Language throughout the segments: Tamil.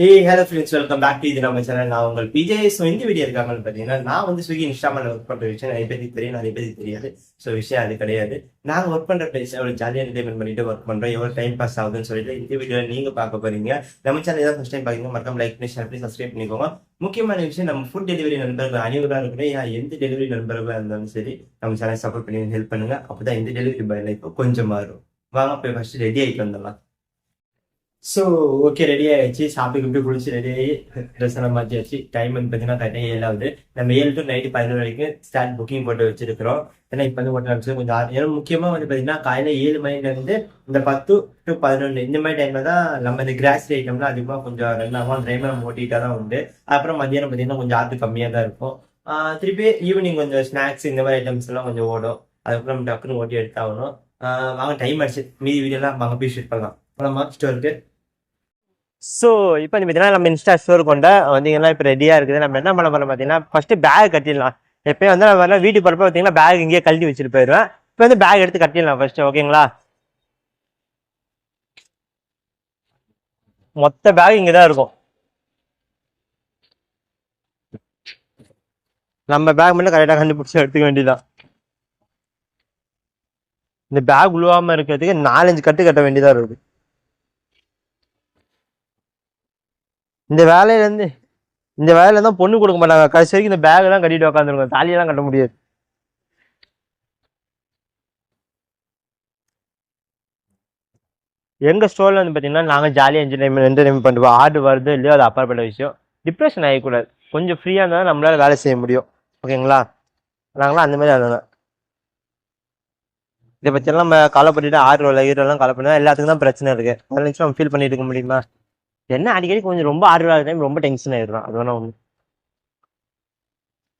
Hello friends, welcome back to இது நம்ம சேனல். நான் உங்கள் பிஜே. ஸோ இந்த வீடியோ இருக்காங்கன்னு பார்த்தீங்கன்னா, நான் வந்து ஸ்விக்கி இன்ஸ்டாமால் ஒர்க் பண்ணுற விஷயம் நிறைய பேருக்கு தெரியும், நிறைய பேருக்கு தெரியாது. ஸோ விஷயம் அது கிடையாது. நாங்கள் ஒர்க் பண்ணுற பிளேஸ் எவ்வளோ ஜாலியாக என்டர்டைன்மெண்ட் பண்ணிட்டு ஒர்க் பண்ணுறோம், எவ்வளோ டைம் பாஸ் ஆகுதுன்னு சொல்லிட்டு இந்த வீடியோவில் நீங்கள் பார்க்க போறீங்க. நம்ம சேனல் ஏதாவது ஃபஸ்ட் டைம் பார்க்குறீங்க, மறக்காம லைக் பண்ணி ஷேர் பண்ணி சப்ஸ்கிரைப் பண்ணிக்கோங்க. முக்கியமான விஷயம், நம்ம ஃபுட் டெலிவரி நண்பர்கள் அனைவராக இருக்கட்டும், எந்த டெலிவரி நண்பர்களாக இருந்தாலும் சரி, நம்ம சேனல் சப்போர்ட் பண்ணி ஹெல்ப் பண்ணுங்க. அப்போ தான் இந்த டெலிவரி பாய் லைஃப் கொஞ்சம் மாறும். வாங்க போய் ஃபஸ்ட்டு ரெடி ஆகிட்டு வந்துடலாம். ஸோ ஓகே, ரெடி ஆகிடுச்சு. சாப்பிட்டு இப்படி குளிச்சு ரெடி ஆகி ட்ரெஸ் எல்லாம் மாற்றியாச்சு. டைம் வந்து பார்த்தீங்கன்னா கரெக்டாக 7 ஆகுது. நம்ம 7 to நைட்டு 11 வரைக்கும் ஸ்டார்ட் புக்கிங் போட்டு வச்சிருக்கிறோம். ஏன்னா இப்போ வந்து ஓட்ட ஆரம்பிச்சு கொஞ்சம் ஏன்னா முக்கியமாக வந்து பார்த்தீங்கன்னா காலையில் 7 மணிலேருந்து இந்த 10 to 11 இந்த மாதிரி டைமில் தான் நம்ம இந்த கிராசரி ஐட்டம்லாம் அதிகமாக கொஞ்சம் ரன் ஆகும். அந்த டைமில் நம்ம ஓட்டிகிட்டா தான் உண்டு. அப்புறம் மதியானம் பார்த்தீங்கன்னா கொஞ்சம் ஆட்டு கம்மியாக தான் இருக்கும். திருப்பி ஈவினிங் கொஞ்சம் ஸ்நாக்ஸ் இந்த மாதிரி ஐட்டம்ஸ் எல்லாம் கொஞ்சம் ஓடும். அதுக்கப்புறம் நம்ம டக்குன்னு ஓட்டி எடுத்தாகணும். வாங்க, டைம் ஆயிடுச்சு. மீதி வீடியோலாம் வாங்க போய் ஷூட் பண்ணலாம். அவ்வளோமா ஸ்டோருக்கு. ஸோ இப்போ பார்த்தீங்கன்னா நம்ம இன்ஸ்டா ஸ்டோர் கொண்ட வந்தீங்கன்னா இப்போ ரெடியாக இருக்குது. நம்ம என்ன பண்ண போகிறோம் பார்த்தீங்கன்னா, ஃபஸ்ட்டு பேக் கட்டிடலாம். எப்போயும் வந்து நம்ம வீட்டுக்கு போகிறப்ப பார்த்தீங்கன்னா பேக் இங்கேயே கழட்டி வச்சுட்டு போயிடுவேன். இப்போ வந்து பேக் எடுத்து கட்டிடலாம் ஃபஸ்ட்டு. ஓகேங்களா? மொத்த பேக் இங்கே தான் இருக்கும். நம்ம பேக் மட்டும் கரெக்டாக கண்டுபிடிச்சி எடுத்துக்க வேண்டியதான். இந்த பேக் உழுவாமல் இருக்கிறதுக்கு 4-5 கட்டு கட்ட வேண்டியதாக இருக்குது. இந்த வேலையில தான் பொண்ணு கொடுக்க மாட்டாங்க. கடைசி வரைக்கும் இந்த பேக் எல்லாம் கட்டிட்டு உட்காந்துருங்க. தாலியெல்லாம் கட்ட முடியாது. எங்க ஸ்டோர்ல வந்து பாத்தீங்கன்னா நாங்க ஜாலியாக என்டர்டைன்மெண்ட் பண்ணுவோம். ஆர்டர் வருது இல்லையோ அது அப்பாற்பட்ட விஷயம். டிப்ரெஷன் ஆகிக்கூடாது. கொஞ்சம் ஃப்ரீயா இருந்தாலும் நம்மளால வேலை செய்ய முடியும். ஓகேங்களா? நாங்களாம் அந்த மாதிரி ஆகணும். இதை பற்றியெல்லாம் நம்ம கவலைப்பட்டுட்டு ஹீரோலாம் கவலைப்பட்டா எல்லாத்துக்கும் தான் பிரச்சனை இருக்கு. அதை நினச்சி நம்ம ஃபீல் பண்ணிட்டு இருக்க முடியுமா? என்ன அடிக்கடி கொஞ்சம் ரொம்ப ஆர்டர் டைம் ரொம்ப டென்ஷன் ஆயிடுறோம். அது வேணா ஒன்று.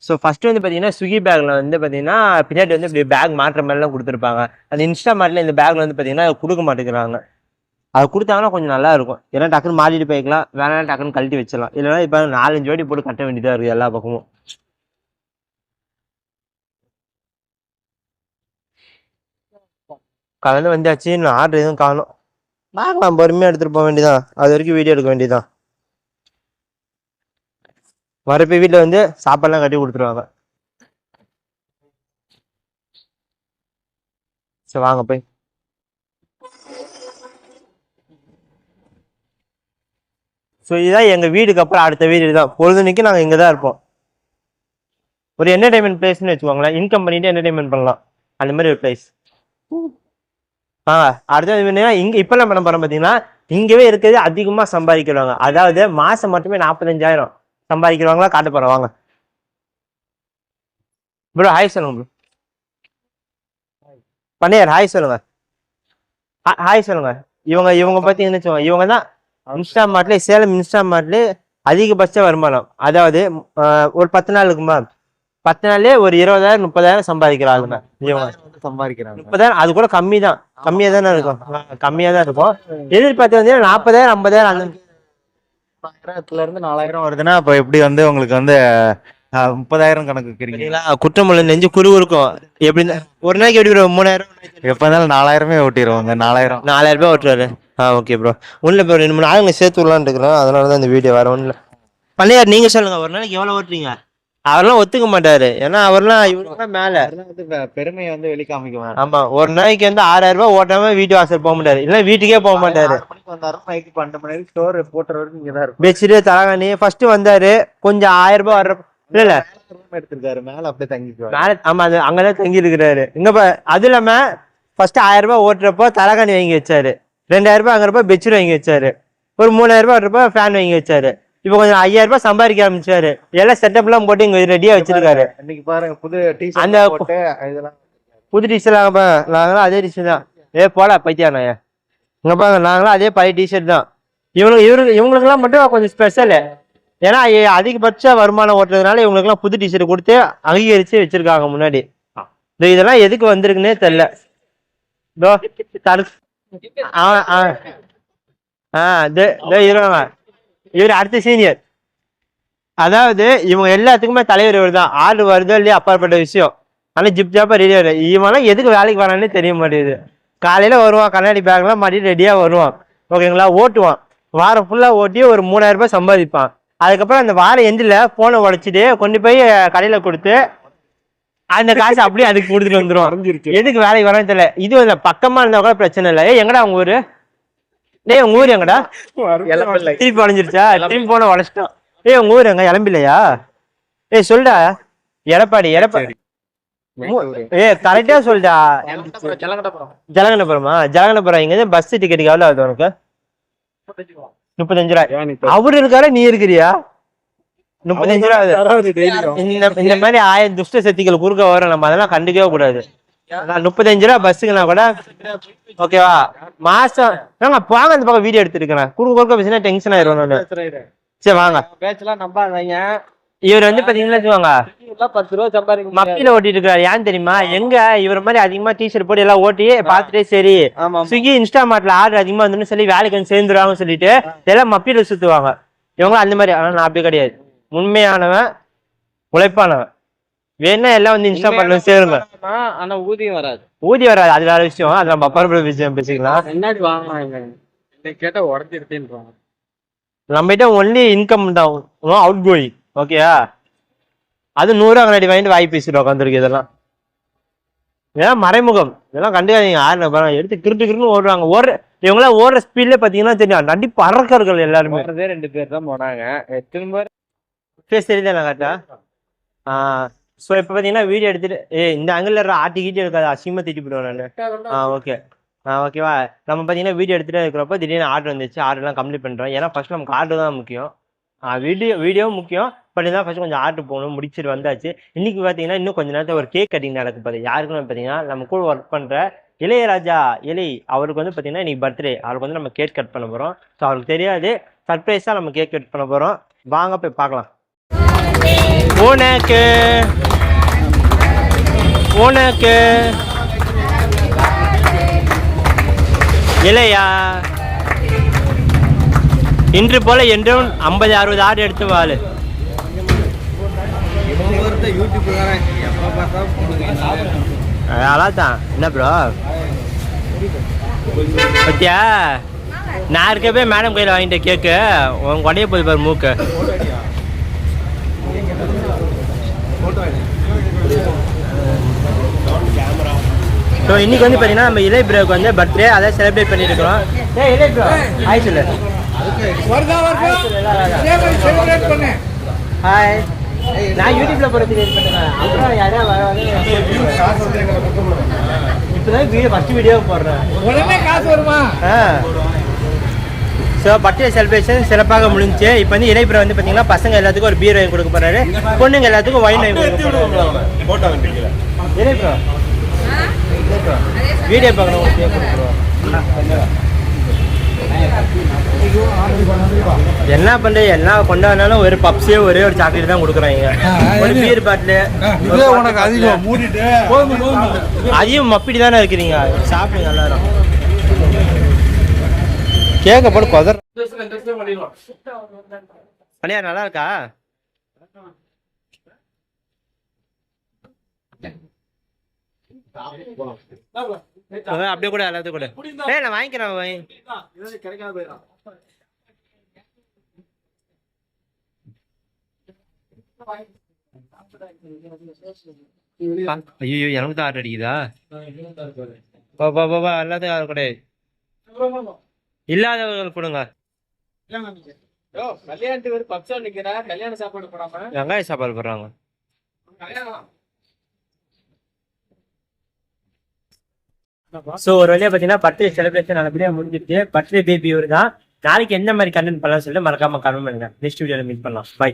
ஸோ ஃபர்ஸ்ட் வந்து பார்த்தீங்கன்னா ஸ்விக்கி பேக்ல வந்து பார்த்தீங்கன்னா பின்னாடி வந்து இப்படி பேக் மாற்ற மாதிரிலாம் கொடுத்துருப்பாங்க. அது இன்ஸ்டா மார்ட்ல இந்த பேக்ல வந்து பார்த்தீங்கன்னா கொடுக்க மாட்டேங்கிறாங்க. அது கொடுத்தாங்கன்னா கொஞ்சம் நல்லா இருக்கும். ஏன்னா டக்குன்னு மாட்டிட்டு போய்க்கலாம், வேணா டக்குன்னு கழட்டி வச்சிடலாம். இல்லைன்னா இப்போ 4-5 வாட்டி போட்டு கட்ட வேண்டியதாக இருக்குது எல்லா பக்கமும். கலந்து வந்தாச்சு. இன்னும் ஆர்டர் எதுவும் காணும். பார்க்கலாம், பொறுமையாக எடுத்துகிட்டு போக வேண்டியதான். அது வரைக்கும் வீடியோ எடுக்க வேண்டியதான். வரப்போ வீட்டில் வந்து சாப்பாடுலாம் கட்டி கொடுத்துருவாங்க. சரி வாங்க போய். ஸோ இதுதான் எங்கள் வீட்டுக்கு அப்புறம் அடுத்த வீடு தான். பொழுதுனைக்கு நாங்கள் இங்கே தான் இருப்போம். ஒரு என்டர்டைன்மெண்ட் பிளேஸ்ன்னு வச்சுக்கோங்களேன். இன்கம் பண்ணிட்டு என்டர்டைன்மெண்ட் பண்ணலாம். அந்த மாதிரி ஒரு பிளேஸ். அடுத்தது இங்கே இப்பெல்லாம் பண்ண போகிறோம் பார்த்தீங்கன்னா, இங்கேவே இருக்கிறது அதிகமாக சம்பாதிக்கிறவங்க. அதாவது மாதம் மட்டுமே 45,000 சம்பாதிக்கிறவங்களா காட்ட போகிறோம். வாங்க ப்ரோ, ஹாய் சொல்லுங்க ப்ரோ. பண்ணியார் ஹாய் சொல்லுங்க. ஹாய் சொல்லுங்க. இவங்க பற்றி என்ன சொல்லுவாங்க? இவங்க தான் இன்ஸ்டா மார்ட்ல, சேலம் இன்ஸ்டா மார்ட்ல அதிகபட்ச வருமானம். அதாவது ஒரு 10 நாளுக்குமா, 10 நாள்லயே ஒரு 20,000-30,000 சம்பாதிக்கிறாங்க. சம்பாதிக்கிறாங்க 30,000 அது கூட கம்மி தான். கம்மியா தானே இருக்கும். கம்மியா தான் இருக்கும். எதிர்பார்த்து வந்து 40,000 50,000 அந்த 1000த்துல இருந்து 4,000 வருதுன்னா அப்ப எப்படி வந்து உங்களுக்கு வந்து 30,000 கணக்கு வைக்கிறீங்களா? குற்றமுள்ள நெஞ்சு குரு இருக்கும். எப்படி ஒரு நாளைக்கு எப்படி 3,000 எப்ப இருந்தாலும் 4,000மே ஓட்டிடுவாங்க. 4,000 ரூபாய் ஓட்டுவாரு. Okay bro. ஒன்றும் இப்போ 2-3 ஆளுங்க சேர்த்து விடலான்னு இருக்கிறோம். அதனாலதான் இந்த வீடியோ வர ஒன்றும் இல்லை. பண்ணியார் நீங்க சொல்லுங்க, ஒரு நாளைக்கு எவ்வளவு ஓட்டுறீங்க? அவரெல்லாம் ஒத்துக்க மாட்டாரு. ஏன்னா அவர்லாம் இவருக்குலாம் மேல பெருமையை வந்து வெளிக்காமிக்குவாங்க. ஆமா, ஒரு நாளைக்கு வந்து 6,000 ரூபாய் ஓட்டாம வீட்டு வாசல் போக மாட்டாரு. இல்ல வீட்டுக்கே போக மாட்டாரு. 6 மணிக்கு வந்தாரும், நைட்டு 12 மணி வரைக்கும் ஸ்டோர் போட்டுற வரைக்கும் இங்கதான் இருக்கும். பெட்ஷீட் தலகாணி ஃபர்ஸ்ட் வந்தாரு. கொஞ்சம் 1000 ரூபாய் வர்ற இல்ல ரூம் எடுத்திருக்காரு. மேல அப்படியே தங்கிக்குவாரு. மேல. ஆமா, அது அங்கதான் தங்கி இருக்கிறாரு. இங்க அது இல்லாம ஃபர்ஸ்ட் 1000 ரூபாய் ஓட்டுறப்போ தலகாணி வாங்கி வச்சாரு. 2,000 ரூபாய் அங்க பெட்ஷீட் வாங்கி வச்சாரு. ஒரு 3,000 ரூபாய் ஓட்டுறப்போ ஃபேன் வாங்கி வச்சாரு. இப்போ கொஞ்சம் 5,000 ரூபாய் சம்பாதிக்க ஆரம்பிச்சாரு. எல்லாம் செட்டப் எல்லாம் போட்டு இங்க ரெடியா வச்சிருக்காரு. இன்னைக்கு பாருங்க, புது டிஷர்ட் அந்த போட்டு இதெல்லாம் புது டிஷர்ட் நாங்களாம் அதே டிஷர்ட் தான். போல பைத்தியா நாய. இங்க பாருங்க, நாங்களாம் அதே பழைய டிஷர்ட் தான். இவங்களுக்குலாம் மட்டும் கொஞ்சம் ஸ்பெஷல். ஏன்னா அதிகபட்ச வருமானம் ஓட்டுறதுனால இவங்களுக்குலாம் புது டிஷர்ட் கொடுத்து அங்கீகரிச்சு வச்சிருக்காங்க முன்னாடி. இதெல்லாம் எதுக்கு வந்திருக்குன்னே தெரியல. இவர் அடுத்த சீனியர். அதாவது இவங்க எல்லாத்துக்குமே தலைவர் இவர் தான். ஆர்டர் வருதோ இல்லையா அப்பாற்பட்ட விஷயம். ஆனா ஜிப் ஜாப்பா ரெடியா வரும். இவெல்லாம் எதுக்கு வேலைக்கு வரானே தெரிய மாட்டேங்குது. காலையில வருவான், கண்ணாடி பேக்லாம் மாட்டிட்டு ரெடியா வருவான். ஓகேங்களா? ஓட்டுவான். வாரம் ஃபுல்லா ஓட்டி ஒரு 3000 ரூபாய் சம்பாதிப்பான். அதுக்கப்புறம் அந்த வார எண்டில் போனை உடைச்சிட்டு கொண்டு போய் கடையில கொடுத்து அந்த காசு அப்படியே அதுக்கு கொடுத்துட்டு வந்துடும். எதுக்கு வேலைக்கு வரேன்னு தெரியல. இது வந்து பக்கமா இருந்தா கூட பிரச்சனை இல்லை. எங்கடா உங்க ஊரு? டேய் உங்க ஊர் எங்கடா? திருப்பி உடஞ்சிருச்சா? திருப்பி போன உடச்சிட்டான். உங்க ஊர் எங்க? இளம்பில்லையா? சொல்டா. எடப்பாடி. கரெக்டா சொல்டா. ஜலகண்டபுரமா? ஜலகண்டபுரம். இங்க பஸ் டிக்கெட்டுக்கு எவ்வளவு ஆகுது உனக்கு? 35 ரூபாய். அவரு இருக்காரு, நீ இருக்கிறியா? 35 ரூபாய். இந்த மாதிரி 1000 துஷ்ட சக்திகள் குறுக்க வரும். நம்ம அதெல்லாம் கண்டுக்கவே கூடாது. 35 ரூபாய் பஸ்ஸுக்குனா கூட ஓகேவா? மாசம் வாங்க அந்த பக்கம் வீடியோ எடுத்துருக்கேன். குறுக்க பேசினா டென்ஷன் ஆயிரும். சரி வாங்க. பேச்செல்லாம் நம்பாதீங்க. இவர் வந்து பாத்தீங்கன்னா வச்சுக்கோங்க 10 ரூபா சம்பாதிக்க மப்பில ஓட்டிட்டு இருக்காரு. ஏன்னு தெரியுமா? எங்க இவர் மாதிரி அதிகமா டிஷர்ட் போட்டு எல்லாம் ஓட்டி பாத்துட்டே சரி ஸ்விக்கி இன்ஸ்டாமார்ட்ல ஆர்டர் அதிகமா வந்து சொல்லி வேலைக்கு வந்து சேர்ந்துருவாங்க சொல்லிட்டு எல்லாம் மப்பில சுத்துவாங்க. இவங்க அந்த மாதிரி. ஆனா நான் அப்படி கிடையாது. உண்மையானவன், உழைப்பானவன். வேணா எல்லாம் வந்து இன்ஸ்டாமார்ட்ல சேருங்க. ஆனா ஊதியம் வராது. அது வேற விஷயம். அது நம்ம அப்பா விஷயம் பேசிக்கலாம். முன்னாடி வாங்க கேட்டா உடஞ்சிருக்கேன். நம்மகிட்ட ஒன்லி இன்கம் தான், அவுட் கோயிங். ஓகேயா? அது 100 ரூபா கண்ணாடி வாங்கிட்டு வாய் பேசிட்டு உட்காந்துருக்கு. இதெல்லாம் இதெல்லாம் மறைமுகம். இதெல்லாம் கண்டுக்காதீங்க. யாரு எடுத்து கிருட்டு ஓடுறாங்க. இவங்களாம் ஓடுற ஸ்பீட்ல பாத்தீங்கன்னா தெரியும் நண்டி பறக்கர்கள் எல்லாருமே. 2 பேர் தான் போனாங்க. தெரியுதா கரெக்டா? ஸோ இப்போ பாத்தீங்கன்னா வீடியோ எடுத்துட்டு இந்த ஆங்கிள் ஆட்டிக்கிட்டே இருக்காது. அசிங்கமா திட்டி போடுவேன் நான். ஓகே ஓகேவா? நம்ம பாத்தீங்கன்னா வீடியோ எடுத்துட்டு இருக்கிறப்ப திடீர்னு ஆர்டர் வந்துச்சு. ஆர்டர்லாம் கம்ப்ளீட் பண்றோம். ஏன்னா ஃபர்ஸ்ட் நமக்கு ஆர்டர் தான் முக்கியம். வீடியோவும் முக்கியம். பட் இதான் ஃபர்ஸ்ட் கொஞ்சம் ஆர்டர் போகணும். முடிச்சுட்டு வந்தாச்சு. இன்னைக்கு பார்த்தீங்கன்னா இன்னும் கொஞ்ச நேரத்தில் ஒரு கேக் கட்டிங் நடக்குது. பாரு யாருக்குன்னு பார்த்தீங்கன்னா நம்ம கூட ஒர்க் பண்ணுற இளையராஜா அவருக்கு வந்து பார்த்தீங்கன்னா இன்னைக்கு பர்த்டே. அவருக்கு வந்து நம்ம கேக் கட் பண்ண போகிறோம். ஸோ அவருக்கு தெரியாது. சர்ப்ரைஸாக நம்ம கேக் கட் பண்ண போகிறோம். வாங்க போய் பார்க்கலாம். உனக்கு இளையா இன்று போல என்றும் 50-60 ஆர்டர் எடுத்து வாழு. அதான் என்ன ப்ரோ பத்தியா? நான் இருக்கப்பே மேடம் கையில் வாங்கிட்டேன் கேக்கு. உங்க உடைய போய் பாரு மூக்கு. ஸோ இன்னைக்கு வந்து பார்த்தீங்கன்னா நம்ம இலை ப்ரோக்கு வந்து பர்த்டே அதை செலிப்ரேட் பண்ணிட்டு இருக்கிறோம். இலை ப்ரோ ஹாய் சொல்லு. ஹாய். நான் யூடியூப்ல போறது அப்புறம் யாராவது இப்போதான் ஃபர்ஸ்ட் வீடியோ போடுறேன். உடனே காசு வருமா? ஸோ பர்த்டே செலிப்ரேஷன் சிறப்பாக முடிஞ்சு. இப்போ வந்து இலை ப்ரோ வந்து பார்த்தீங்கன்னா பசங்க எல்லாத்துக்கும் ஒரு பீர் வாங்கி கொடுக்க போறாரு. பொண்ணுங்க எல்லாத்துக்கும் ஒயின் வாங்கி கொடுக்க போறாரு. இலை ப்ரோ வீடியோ பார்க்கணும். என்ன பண்றது? எல்லாம் கொண்டாடினாலும் ஒரு பப்ஸே ஒரே ஒரு சாக்லேட் தான் கொடுக்குறாங்க. ஒரு பீர் பாட்டில் அதையும் மப்பிடி தானே இருக்கிறீங்க. சாப்பிடுங்க எல்லாரும். கேட்க போட கொதர் பனியார் நல்லா இருக்கா? அப்படியே கூட எல்லாத்தையும் கூட நான் வாங்கிக்கிறேன். ஐயோ எனக்கு தான் ஆர்டர் அடிக்குதா? எல்லாத்தையும் ஆர்டர் கூட இல்லாதவர்கள் கொடுங்க. வெங்காய சாப்பாடு போடுறாங்க. ஸோ ஒரு வழியா பார்த்தீங்கன்னா பர்த்டே செலிப்ரேஷன் நல்லபடியாக முடிஞ்சிட்டு. பர்த்டே பேபி ஒரு தான். நாளைக்கு எந்த மாதிரி கண்டென்ட் பண்ணலாம் சொல்லிட்டு மறக்காம கமெண்ட் பண்ணுங்க. நெக்ஸ்ட் வீடியோவில் மீட் பண்ணலாம். பை.